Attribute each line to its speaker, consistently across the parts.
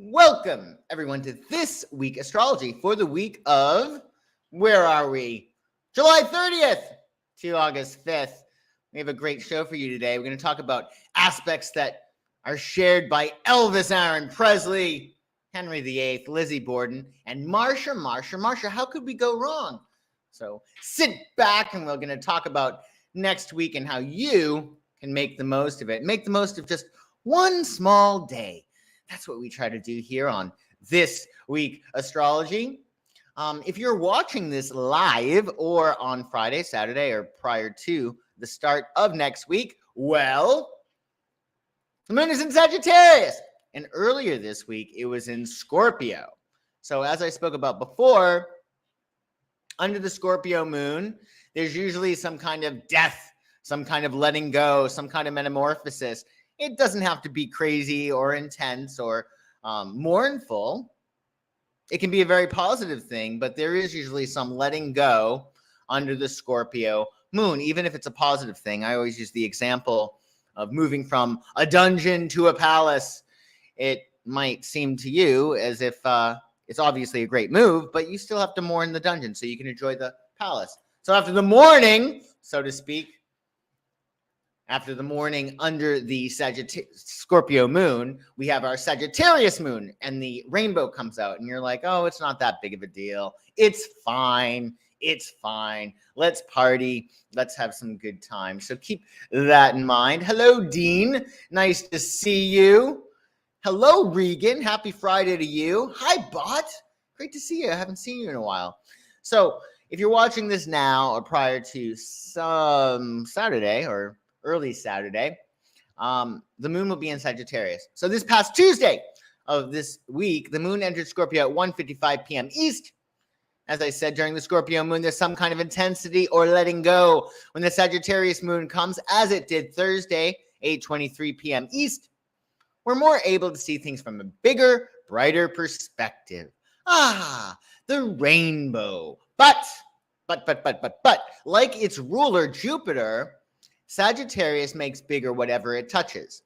Speaker 1: Welcome, everyone, to This Week Astrology for the week of, where are we? July 30th to August 5th. We have a great show for you today. We're going to talk about aspects that are shared by Elvis Aaron Presley, Henry VIII, Lizzie Borden, and Marsha. How could we go wrong? So sit back and we're going to talk about next week and how you can make the most of it. Make the most of just one small day. That's what we try to do here on This Week Astrology. If you're watching this live or on Friday, Saturday, or prior to the start of next week, well, the moon is in Sagittarius. And earlier this week, it was in Scorpio. So as I spoke about before, under the Scorpio moon, there's usually some kind of death, some kind of letting go, some kind of metamorphosis. It doesn't have to be crazy or intense or mournful. It can be a very positive thing, but there is usually some letting go under the Scorpio moon, even if it's a positive thing. I always use the example of moving from a dungeon to a palace. It might seem to you as if it's obviously a great move, but you still have to mourn the dungeon so you can enjoy the palace. So after the mourning, so to speak, after the morning under the Scorpio moon, we have our Sagittarius moon, and the rainbow comes out, and you're like, oh, it's not that big of a deal. It's fine. It's fine. Let's party. Let's have some good time. So keep that in mind. Hello, Dean. Nice to see you. Hello, Regan. Happy Friday to you. Hi, Bot. Great to see you. I haven't seen you in a while. So if you're watching this now or prior to some Saturday or early Saturday, the moon will be in Sagittarius. So this past Tuesday of this week, the moon entered Scorpio at 1:55 p.m. East. As I said, during the Scorpio moon, there's some kind of intensity or letting go. When the Sagittarius moon comes, as it did Thursday, 8:23 p.m. East, we're more able to see things from a bigger, brighter perspective. The rainbow. But, like its ruler, Jupiter, Sagittarius makes bigger whatever it touches.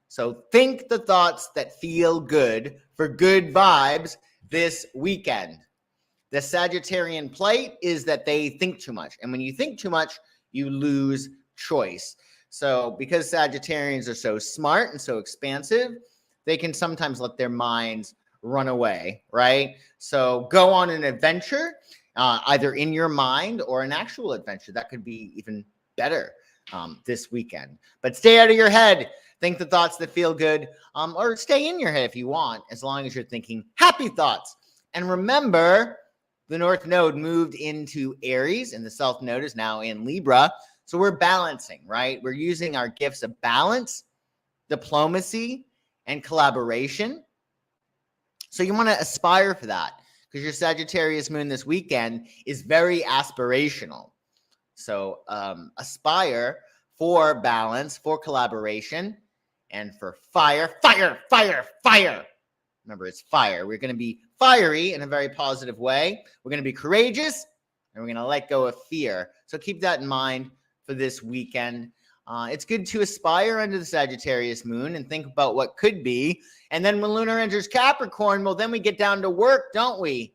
Speaker 1: So think the thoughts that feel good for good vibes this weekend. The Sagittarian plight is that they think too much. And when you think too much, you lose choice. So because Sagittarians are so smart and so expansive, they can sometimes let their minds run away, right? So go on an adventure, either in your mind or an actual adventure. That could be even better this weekend. But stay out of your head. Think the thoughts that feel good, or stay in your head if you want, as long as you're thinking happy thoughts. And remember, the North Node moved into Aries, and the South Node is now in Libra. So we're balancing, right? We're using our gifts of balance, diplomacy, and collaboration. So you want to aspire for that, because your Sagittarius moon this weekend is very aspirational. So aspire for balance, for collaboration, and for fire. Remember, it's fire. We're going to be fiery in a very positive way. We're going to be courageous, and we're going to let go of fear. So keep that in mind for this weekend. It's good to aspire under the Sagittarius moon and think about what could be. And then when Lunar enters Capricorn, well, then we get down to work, don't we?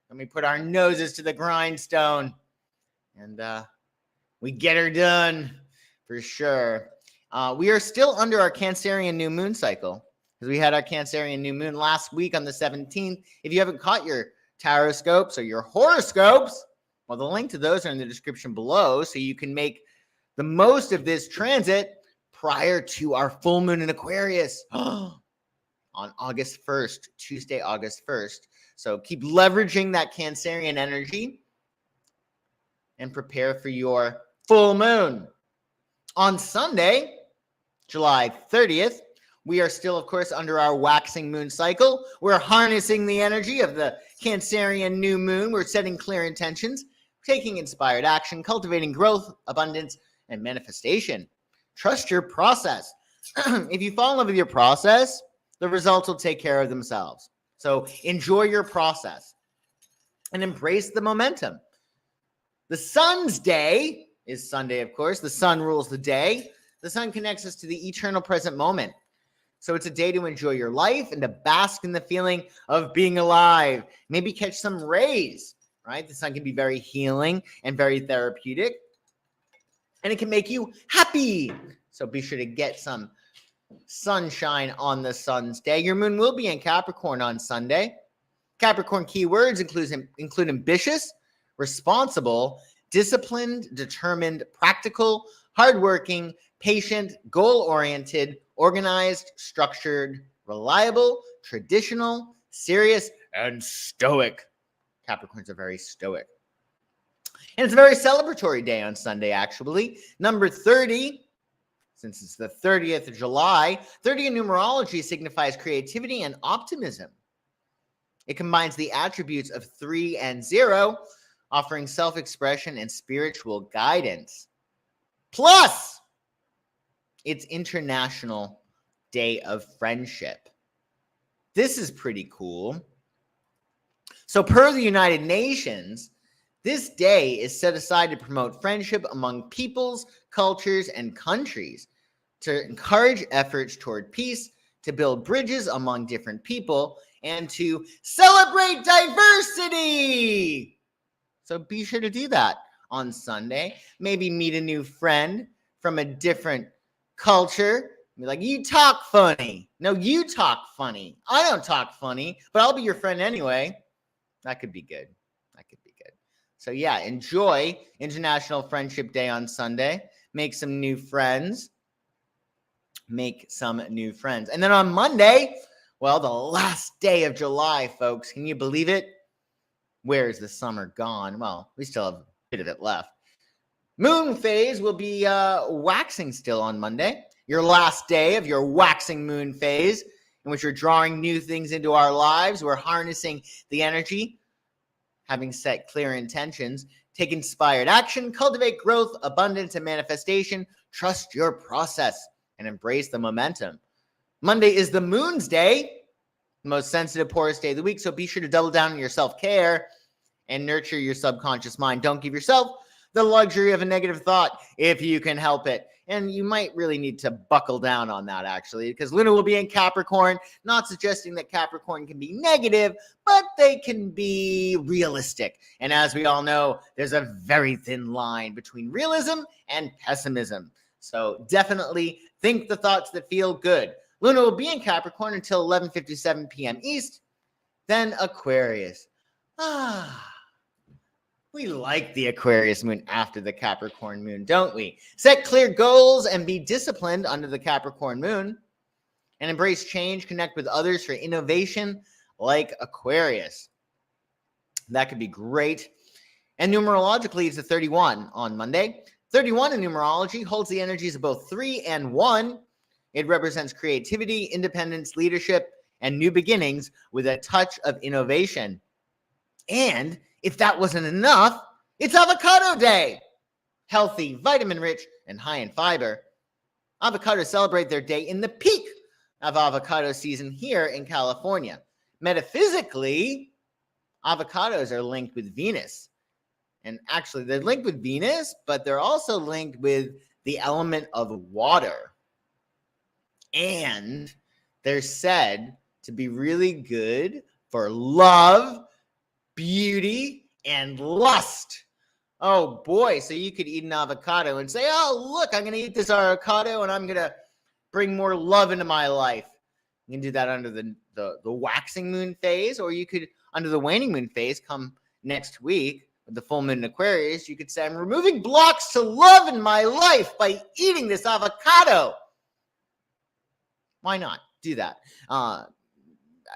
Speaker 1: And we put our noses to the grindstone. And we get her done for sure. We are still under our Cancerian new moon cycle, because we had our Cancerian new moon last week on the 17th. If you haven't caught your Tarotscopes or your Horoscopes, well, the link to those are in the description below, so you can make the most of this transit prior to our full moon in Aquarius on August 1st, Tuesday, August 1st. So keep leveraging that Cancerian energy and prepare for your full moon. On Sunday, July 30th, we are still, of course, under our waxing moon cycle. We're harnessing the energy of the Cancerian new moon. We're setting clear intentions, taking inspired action, cultivating growth, abundance, and manifestation. Trust your process. If you fall in love with your process, the results will take care of themselves. So enjoy your process and embrace the momentum. The sun's day is Sunday, of course. The sun rules the day. The sun connects us to the eternal present moment. So it's a day to enjoy your life and to bask in the feeling of being alive. Maybe catch some rays, right? The sun can be very healing and very therapeutic, and it can make you happy. So be sure to get some sunshine on the sun's day. Your moon will be in Capricorn on Sunday. Capricorn keywords include ambitious, responsible, disciplined, determined, practical, hardworking, patient, goal-oriented, organized, structured, reliable, traditional, serious, and stoic. Capricorns are very stoic. And it's a very celebratory day on Sunday, actually. Number 30, since it's the 30th of July, 30 in numerology signifies creativity and optimism. It combines the attributes of 3 and 0, offering self-expression and spiritual guidance. Plus, it's International Day of Friendship. This is pretty cool. So per the United Nations, this day is set aside to promote friendship among peoples, cultures, and countries, to encourage efforts toward peace, to build bridges among different people, and to celebrate diversity. So be sure to do that on Sunday. Maybe meet a new friend from a different culture. Be like, you talk funny. No, you talk funny. I don't talk funny, but I'll be your friend anyway. That could be good. That could be good. So yeah, enjoy International Friendship Day on Sunday. Make some new friends. Make some new friends. And then on Monday, well, the last day of July, folks, can you believe it? Where is the summer gone? Well, we still have a bit of it left. Moon phase will be waxing still on Monday. Your last day of your waxing moon phase, in which you're drawing new things into our lives. We're harnessing the energy, having set clear intentions, take inspired action, cultivate growth, abundance, and manifestation. Trust your process and embrace the momentum. Monday is the moon's day, the most sensitive, poorest day of the week. So be sure to double down on your self-care and nurture your subconscious mind. Don't give yourself the luxury of a negative thought if you can help it. And you might really need to buckle down on that, actually, because Luna will be in Capricorn, not suggesting that Capricorn can be negative, but they can be realistic. And as we all know, there's a very thin line between realism and pessimism. So definitely think the thoughts that feel good. Luna will be in Capricorn until 11:57 p.m. East, then Aquarius. We like the Aquarius moon after the Capricorn moon, don't we? Set clear goals and be disciplined under the Capricorn moon, and embrace change, connect with others for innovation like Aquarius. That could be great. And numerologically, it's a 31 on Monday. 31 in numerology holds the energies of both 3 and 1. It represents creativity, independence, leadership, and new beginnings with a touch of innovation. And if that wasn't enough, it's Avocado Day. Healthy, vitamin-rich, and high in fiber. Avocados celebrate their day in the peak of avocado season here in California. Metaphysically, avocados are linked with Venus. And actually, they're linked with Venus, but they're also linked with the element of water. And they're said to be really good for love, beauty, and lust. Oh boy, so you could eat an avocado and say, oh, look, I'm going to eat this avocado and I'm going to bring more love into my life. You can do that under the waxing moon phase, or you could, under the waning moon phase, come next week with the full moon in Aquarius, you could say, I'm removing blocks to love in my life by eating this avocado. Why not do that?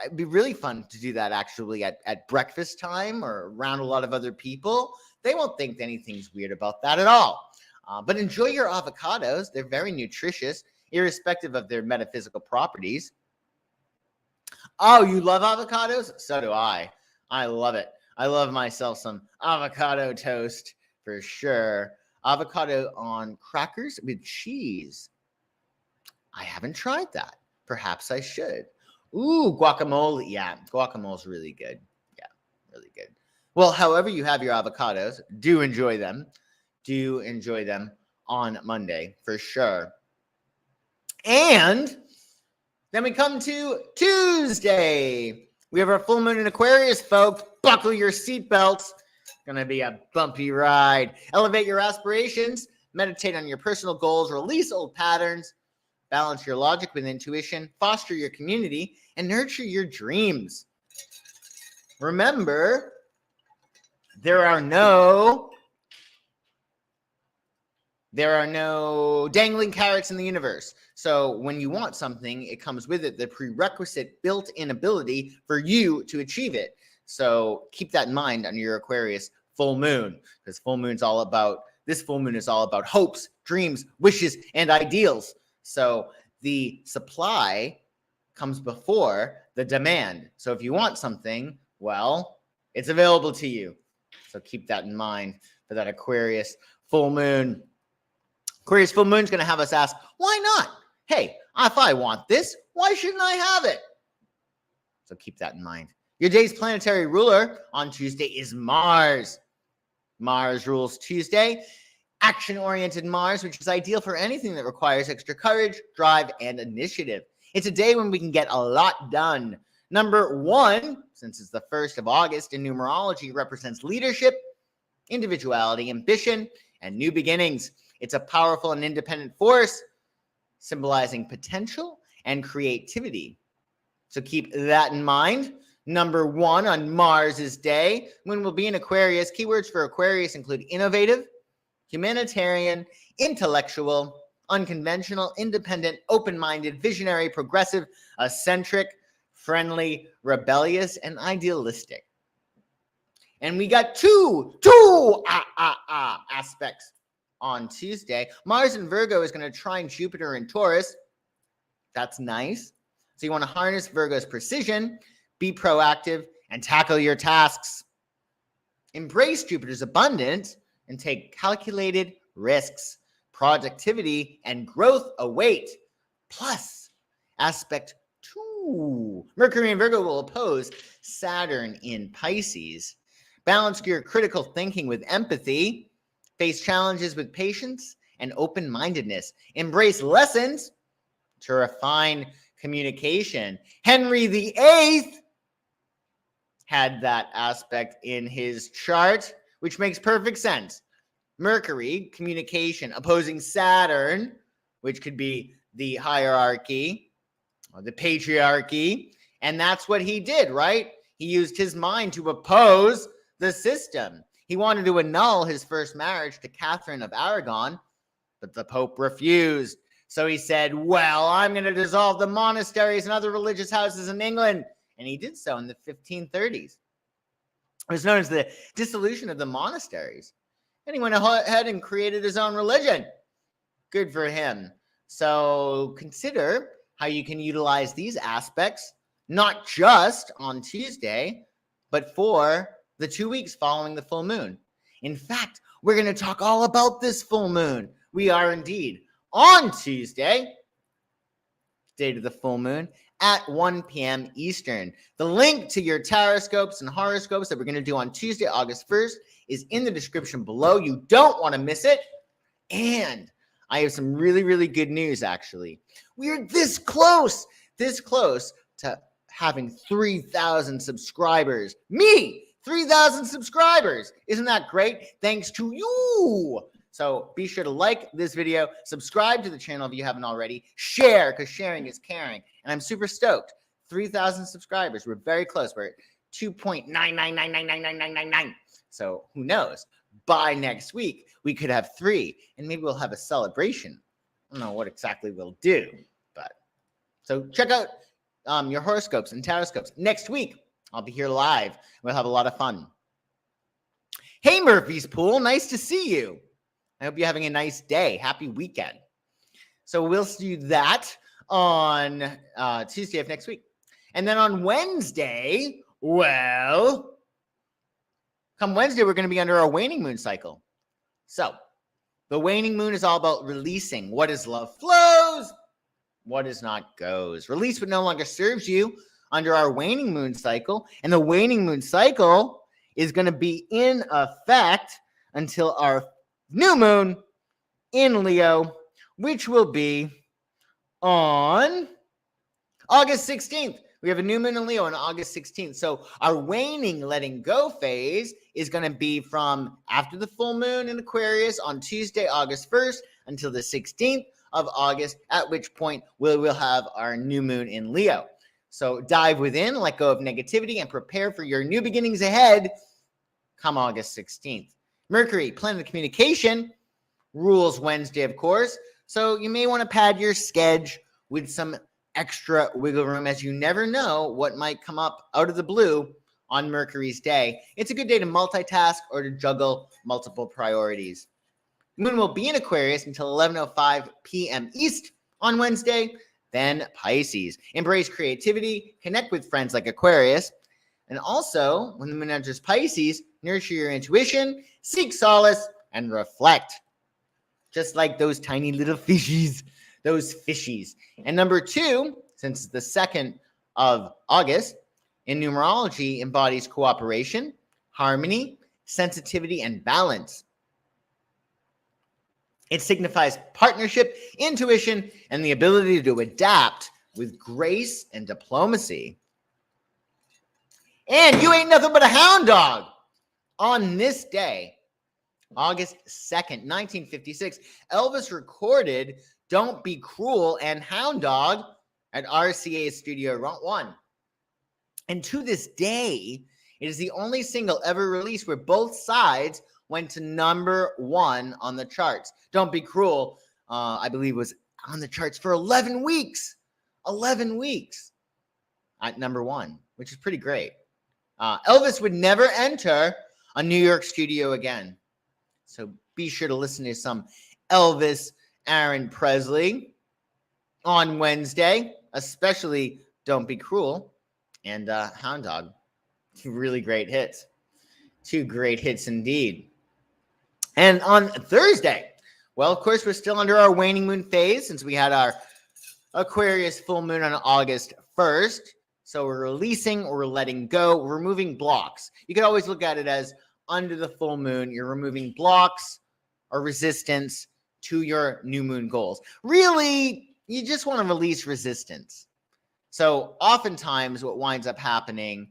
Speaker 1: It'd be really fun to do that actually at breakfast time or around a lot of other people. They won't think anything's weird about that at all. But enjoy your avocados. They're very nutritious, irrespective of their metaphysical properties. Oh, you love avocados? So do I. I love it. I love myself some avocado toast for sure. Avocado on crackers with cheese. I haven't tried that. Perhaps I should. Ooh, guacamole. Yeah, guacamole's really good. Yeah, really good. Well, however you have your avocados, do enjoy them. Do enjoy them on Monday for sure. And Then we come to Tuesday. We have our full moon in Aquarius, folks. Buckle your seatbelts. Gonna be a bumpy ride. Elevate your aspirations. Meditate on your personal goals. Release old patterns. Balance your logic with intuition. Foster your community and nurture your dreams. Remember, there are no dangling carrots in the universe. So when you want something, it comes with it the prerequisite built-in ability for you to achieve it. So keep that in mind on your Aquarius full moon, because this full moon is all about hopes, dreams, wishes, and ideals. So the supply comes before the demand. So if you want something, well, it's available to you. So keep that in mind for that Aquarius full moon. Aquarius full moon is going to have us ask, why not? Hey, if I want this, why shouldn't I have it? So keep that in mind. Your day's planetary ruler on Tuesday is Mars. Mars rules Tuesday. Action-oriented Mars, which is ideal for anything that requires extra courage, drive, and initiative. It's a day when we can get a lot done. Number 1, since it's the 1st of August in numerology, represents leadership, individuality, ambition, and new beginnings. It's a powerful and independent force, symbolizing potential and creativity. So keep that in mind. Number 1 on Mars's day, when we'll be in Aquarius. Keywords for Aquarius include innovative, humanitarian, intellectual, unconventional, independent, open-minded, visionary, progressive, eccentric, friendly, rebellious, and idealistic. And we got two aspects on Tuesday. Mars in Virgo is going to trine Jupiter in Taurus. That's nice. So you want to harness Virgo's precision, be proactive, and tackle your tasks. Embrace Jupiter's abundance and take calculated risks. Productivity and growth await. Plus, aspect 2. Mercury in Virgo will oppose Saturn in Pisces. Balance your critical thinking with empathy. Face challenges with patience and open-mindedness. Embrace lessons to refine communication. Henry VIII had that aspect in his chart, which makes perfect sense. Mercury, communication, opposing Saturn, which could be the hierarchy or the patriarchy. And that's what he did, right? He used his mind to oppose the system. He wanted to annul his first marriage to Catherine of Aragon, but the Pope refused. So he said, well, I'm going to dissolve the monasteries and other religious houses in England. And he did so in the 1530s. It was known as the dissolution of the monasteries. And he went ahead and created his own religion. Good for him. So consider how you can utilize these aspects, not just on Tuesday, but for the 2 weeks following the full moon. In fact, we're going to talk all about this full moon. We are indeed on Tuesday, date of the full moon, at 1 p.m. Eastern. The link to your Tarotscopes and Horoscopes that we're going to do on Tuesday, August 1st, is in the description below. You don't want to miss it. And I have some really, really good news, actually. We are this close to having 3,000 subscribers. Me! 3,000 subscribers. Isn't that great? Thanks to you. So be sure to like this video, subscribe to the channel if you haven't already, share, because sharing is caring. And I'm super stoked. 3,000 subscribers. We're very close. We're at 2.999999999. So who knows? By next week, we could have 3, and maybe we'll have a celebration. I don't know what exactly we'll do, but so check out your horoscopes and Tarotscopes. Next week, I'll be here live. We'll have a lot of fun. Hey, Murphy's Pool. Nice to see you. I hope you're having a nice day. Happy weekend. So we'll do that on Tuesday of next week. And then on Wednesday, well, come Wednesday, we're going to be under our waning moon cycle. So the waning moon is all about releasing. What is love flows, what is not goes. Release what no longer serves you under our waning moon cycle. And the waning moon cycle is going to be in effect until our new moon in Leo, which will be on August 16th, we have a new moon in Leo on August 16th. So our waning letting go phase is going to be from after the full moon in Aquarius on Tuesday, August 1st until the 16th of August, at which point we'll have our new moon in Leo. So dive within, let go of negativity, and prepare for your new beginnings ahead come August 16th. Mercury, planet of communication, rules Wednesday, of course. So you may want to pad your schedule with some extra wiggle room, as you never know what might come up out of the blue on Mercury's day. It's a good day to multitask or to juggle multiple priorities. Moon will be in Aquarius until 11:05 p.m. East on Wednesday. Then Pisces. Embrace creativity, connect with friends like Aquarius. And also, when the moon enters Pisces, nurture your intuition, seek solace, and reflect. Just like those tiny little fishies, those fishies. And number 2, since it's the 2nd of August, in numerology embodies cooperation, harmony, sensitivity, and balance. It signifies partnership, intuition, and the ability to adapt with grace and diplomacy. And you ain't nothing but a hound dog. On this day, August 2nd, 1956, Elvis recorded Don't Be Cruel and Hound Dog at RCA Studio 1. And to this day, it is the only single ever released where both sides went to number 1 on the charts. Don't Be Cruel, I believe, was on the charts for 11 weeks. 11 weeks at number 1, which is pretty great. Elvis would never enter a New York studio again. So be sure to listen to some Elvis Aaron Presley on Wednesday, especially Don't Be Cruel and Hound Dog. 2 really great hits. 2 great hits indeed. And on Thursday, well, of course, we're still under our waning moon phase since we had our Aquarius full moon on August 1st. So we're releasing or we're letting go. We're removing blocks. You could always look at it as under the full moon, you're removing blocks or resistance to your new moon goals. Really, you just want to release resistance. So oftentimes what winds up happening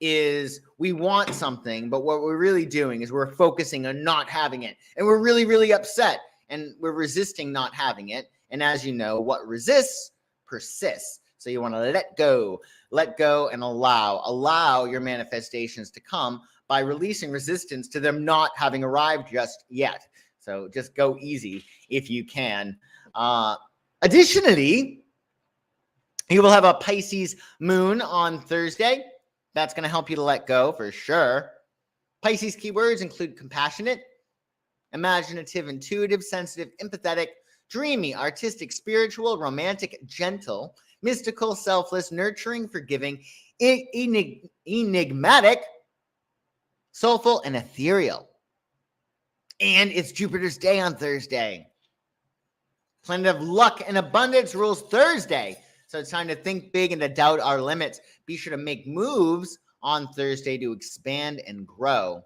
Speaker 1: is we want something, but what we're really doing is we're focusing on not having it. And we're really, really upset. And we're resisting not having it. And as you know, what resists persists. So you want to let go and allow your manifestations to come by releasing resistance to them not having arrived just yet. So just go easy if you can. Additionally, you will have a Pisces moon on Thursday. That's going to help you to let go for sure. Pisces keywords include compassionate, imaginative, intuitive, sensitive, empathetic, dreamy, artistic, spiritual, romantic, gentle, mystical, selfless, nurturing, forgiving, enigmatic, soulful, and ethereal. And it's Jupiter's day on Thursday. Planet of luck and abundance rules Thursday. So it's time to think big and to doubt our limits. Be sure to make moves on Thursday to expand and grow.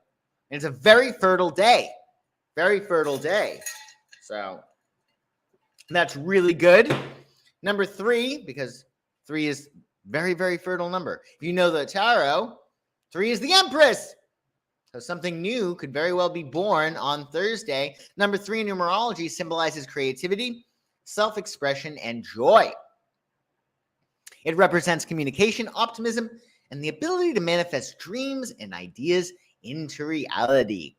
Speaker 1: And it's a very fertile day. Very fertile day. So that's really good. Number 3, because 3 is very, very fertile number. If you know the tarot, 3 is the Empress. So something new could very well be born on Thursday. Number 3 in numerology symbolizes creativity, self-expression, and joy. It represents communication, optimism, and the ability to manifest dreams and ideas into reality.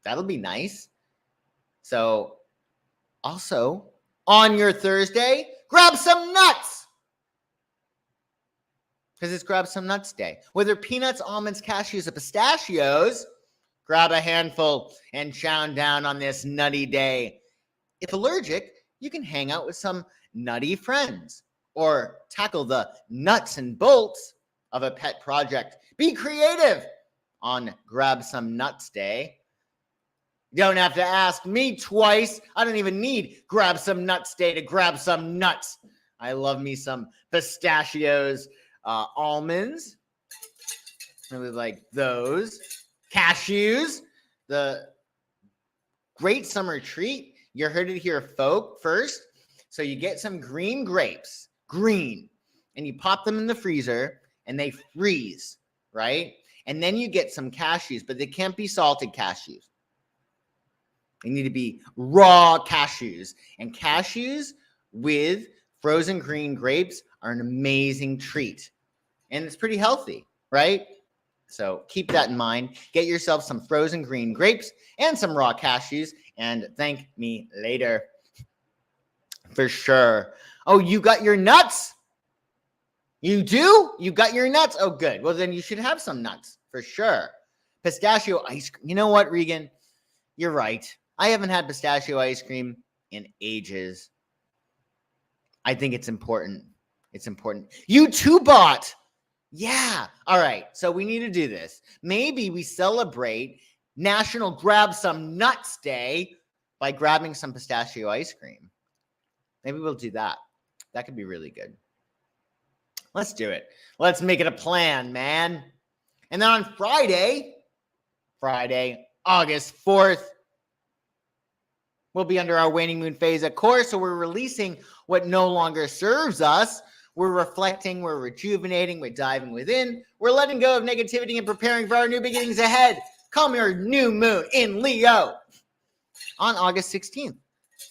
Speaker 1: That'll be nice. So also, on your Thursday, grab some nuts. Because it's Grab Some Nuts Day. Whether peanuts, almonds, cashews, or pistachios, grab a handful and chow down on this nutty day. If allergic, you can hang out with some nutty friends or tackle the nuts and bolts of a pet project. Be creative on Grab Some Nuts Day. You don't have to ask me twice. I don't even need Grab Some Nuts Day to grab some nuts. I love me some pistachios, almonds. I really like those. Cashews, the great summer treat. You heard it here, folk, first. So you get some green grapes. Green. and you pop them in the freezer and they freeze, right? And then you get some cashews, but they can't be salted cashews. They need to be raw cashews. And cashews with frozen green grapes are an amazing treat. And it's pretty healthy, right? So keep that in mind. Get yourself some frozen green grapes and some raw cashews and thank me later. For sure. Oh, you got your nuts? You do? You got your nuts? Oh, good. Well, then you should have some nuts for sure. Pistachio ice cream. You know what, Regan? You're right. I haven't had pistachio ice cream in ages. I think it's important. It's important. You too bought. Yeah. All right. So we need to do this. Maybe we celebrate National Grab Some Nuts Day by grabbing some pistachio ice cream. Maybe we'll do that. That could be really good. Let's do it. Let's make it a plan, man. And then on Friday, August 4th, we'll be under our waning moon phase, of course. So we're releasing what no longer serves us. We're reflecting, we're rejuvenating, we're diving within. We're letting go of negativity and preparing for our new beginnings ahead. Come your new moon in Leo on August 16th.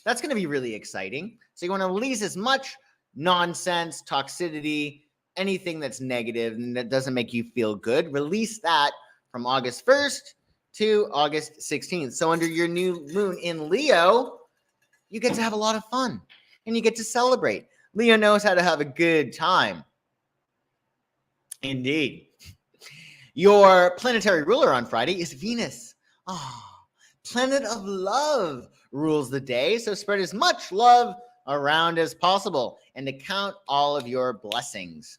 Speaker 1: That's going to be really exciting. So you want to release as much nonsense, toxicity, anything that's negative and that doesn't make you feel good. Release that from August 1st to August 16th. So under your new moon in Leo, you get to have a lot of fun and you get to celebrate. Leo knows how to have a good time. Indeed. Your planetary ruler on Friday is Venus. Planet of love rules the day. So spread as much love around as possible and to count all of your blessings.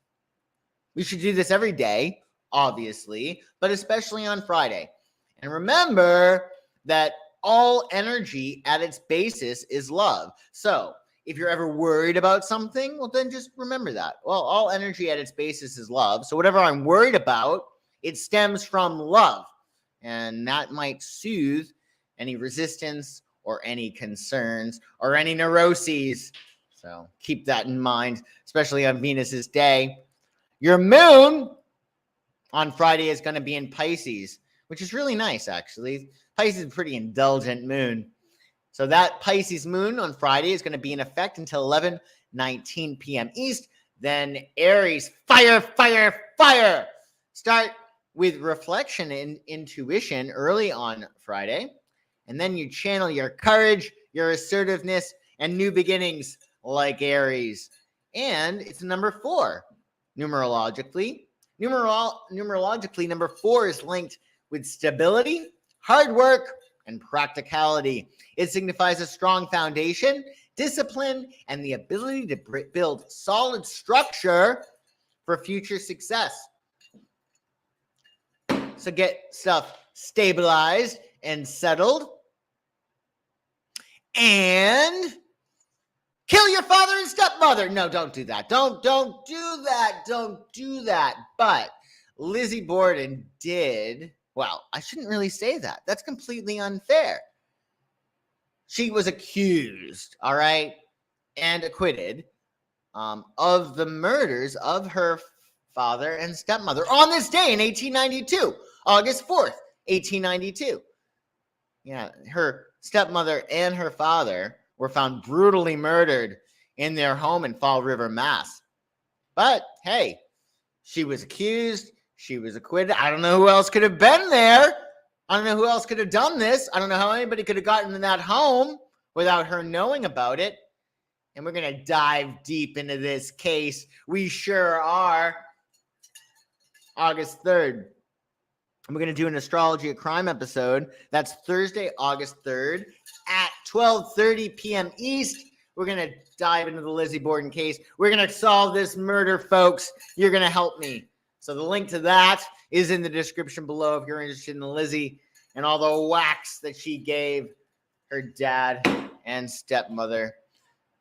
Speaker 1: We should do this every day, obviously, but especially on Friday. And remember that all energy at its basis is love. So if you're ever worried about something, well, then just remember that. Well, all energy at its basis is love. So whatever I'm worried about, it stems from love. And that might soothe any resistance or any concerns or any neuroses. So keep that in mind, especially on Venus's day. Your moon on Friday is going to be in Pisces, which is really nice, actually. Pisces is a pretty indulgent moon. So that Pisces moon on Friday is going to be in effect until 11:19 p.m. East. Then Aries, fire, fire, fire. Start with reflection and intuition early on Friday. And then you channel your courage, your assertiveness, and new beginnings like Aries. And it's number 4. Numerologically, number 4 is linked with stability, hard work, and practicality. It signifies a strong foundation, discipline, and the ability to build solid structure for future success. So get stuff stabilized and settled. And kill your father and stepmother. No, don't do that. Don't do that. Don't do that. But Lizzie Borden did. Well, I shouldn't really say that. That's completely unfair. She was accused, all right, and acquitted of the murders of her father and stepmother on this day in 1892, August 4th, 1892. Yeah, her stepmother and her father were found brutally murdered in their home in Fall River, Mass. But hey, she was accused. She was acquitted. I don't know who else could have been there. I don't know who else could have done this. I don't know how anybody could have gotten in that home without her knowing about it. And we're going to dive deep into this case. We sure are. August 3rd. And we're going to do an Astrology of Crime episode. That's Thursday, August 3rd at 12:30 p.m. East. We're going to dive into the Lizzie Borden case. We're going to solve this murder, folks. You're going to help me. So the link to that is in the description below if you're interested in Lizzie and all the whacks that she gave her dad and stepmother.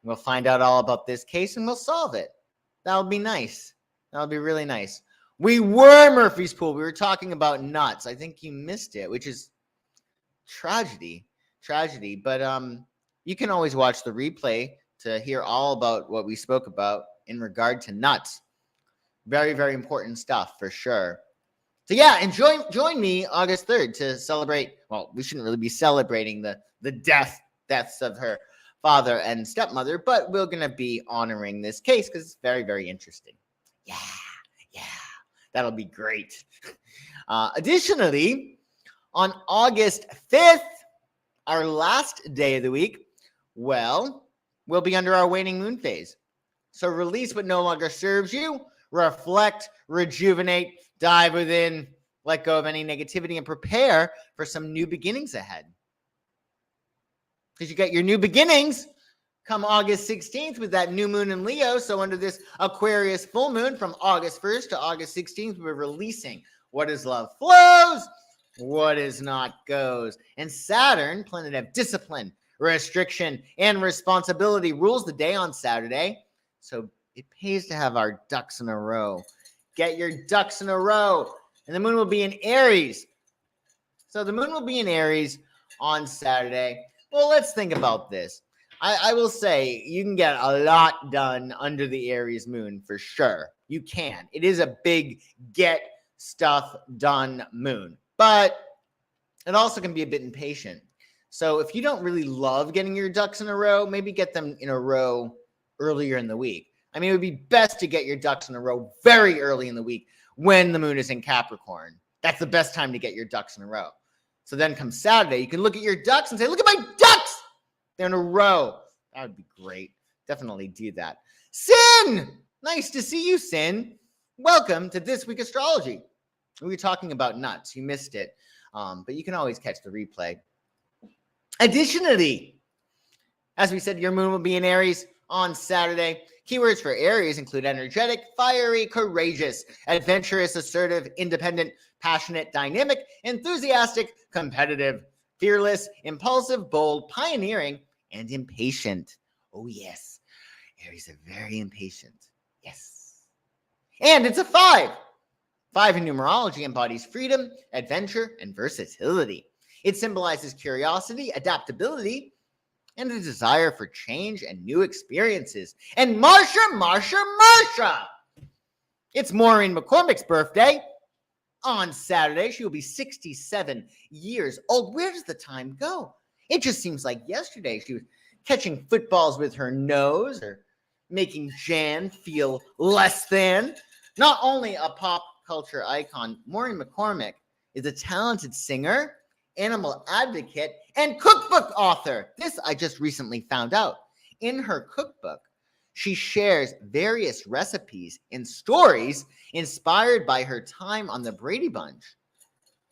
Speaker 1: We'll find out all about this case and we'll solve it. That'll be nice. That'll be really nice. We were Murphy's Pool. We were talking about nuts. I think you missed it, which is tragedy. But you can always watch the replay to hear all about what we spoke about in regard to nuts. Very, very important stuff for sure. So yeah, and join me August 3rd to celebrate. Well, we shouldn't really be celebrating the deaths of her father and stepmother, but we're going to be honoring this case because it's very, very interesting. Yeah, that'll be great. Additionally, on August 5th, our last day of the week, well, we'll be under our waning moon phase. So release what no longer serves you, reflect, rejuvenate, dive within, let go of any negativity, and prepare for some new beginnings ahead. Because you get your new beginnings come August 16th with that new moon in Leo. So under this Aquarius full moon from August 1st to August 16th, we're releasing what is love flows, what is not goes. And Saturn, planet of discipline, restriction, and responsibility, rules the day on Saturday. So it pays to have our ducks in a row. Get your ducks in a row. And the moon will be in Aries. So the moon will be in Aries on Saturday. Well, let's think about this. I will say you can get a lot done under the Aries moon for sure. You can. It is a big get stuff done moon. But it also can be a bit impatient. So if you don't really love getting your ducks in a row, maybe get them in a row earlier in the week. I mean, it would be best to get your ducks in a row very early in the week when the moon is in Capricorn. That's the best time to get your ducks in a row. So then come Saturday, you can look at your ducks and say, look at my ducks! They're in a row. That would be great. Definitely do that. Sin! Nice to see you, Sin. Welcome to This Week Astrology. We were talking about nuts. You missed it. But you can always catch the replay. Additionally, as we said, your moon will be in Aries on Saturday. Keywords for Aries include energetic, fiery, courageous, adventurous, assertive, independent, passionate, dynamic, enthusiastic, competitive, fearless, impulsive, bold, pioneering, and impatient. Oh, yes. Aries are very impatient. Yes. And it's a 5. 5 in numerology embodies freedom, adventure, and versatility. It symbolizes curiosity, adaptability, and a desire for change and new experiences. And Marsha! It's Maureen McCormick's birthday on Saturday. She will be 67 years old. Where does the time go? It just seems like yesterday she was catching footballs with her nose or making Jan feel less than. Not only a pop culture icon, Maureen McCormick is a talented singer, animal advocate, and cookbook author. This I just recently found out. In her cookbook, she shares various recipes and stories inspired by her time on the Brady Bunch.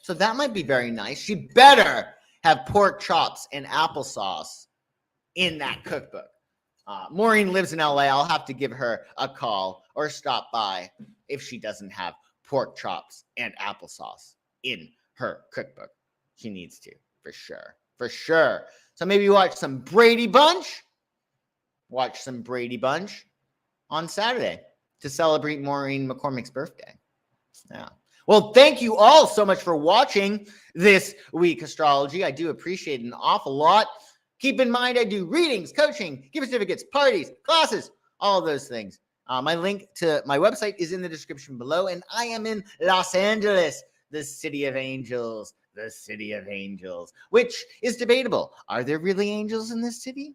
Speaker 1: So that might be very nice. She better have pork chops and applesauce in that cookbook. Maureen lives in LA. I'll have to give her a call or stop by if she doesn't have pork chops and applesauce in her cookbook. She needs to, for sure. For sure. So maybe watch some Brady Bunch. Watch some Brady Bunch on Saturday to celebrate Maureen McCormick's birthday. Yeah. Well, thank you all so much for watching This Week Astrology. I do appreciate it an awful lot. Keep in mind, I do readings, coaching, gift certificates, parties, classes, all of those things. My link to my website is in the description below, and I am in Los Angeles, the city of angels. The city of angels, which is debatable. Are there really angels in this city?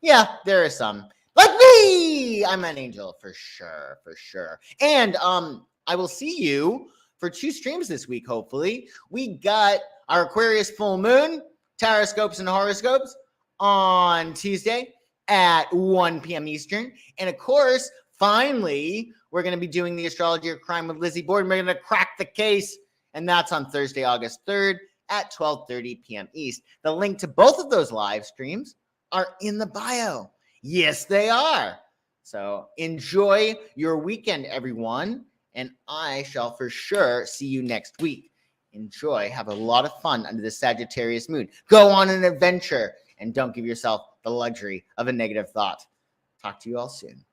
Speaker 1: Yeah, there are some. Like me! I'm an angel for sure, for sure. And I will see you for 2 streams this week, hopefully. We got our Aquarius full moon, Tarotscopes and Horoscopes on Tuesday at 1 p.m. Eastern. And of course, finally, we're going to be doing the Astrology of Crime with Lizzie Borden. We're going to crack the case. And that's on Thursday, August 3rd at 12:30 p.m. East. The link to both of those live streams are in the bio. Yes, they are. So enjoy your weekend, everyone. And I shall for sure see you next week. Enjoy. Have a lot of fun under the Sagittarius moon. Go on an adventure and don't give yourself the luxury of a negative thought. Talk to you all soon.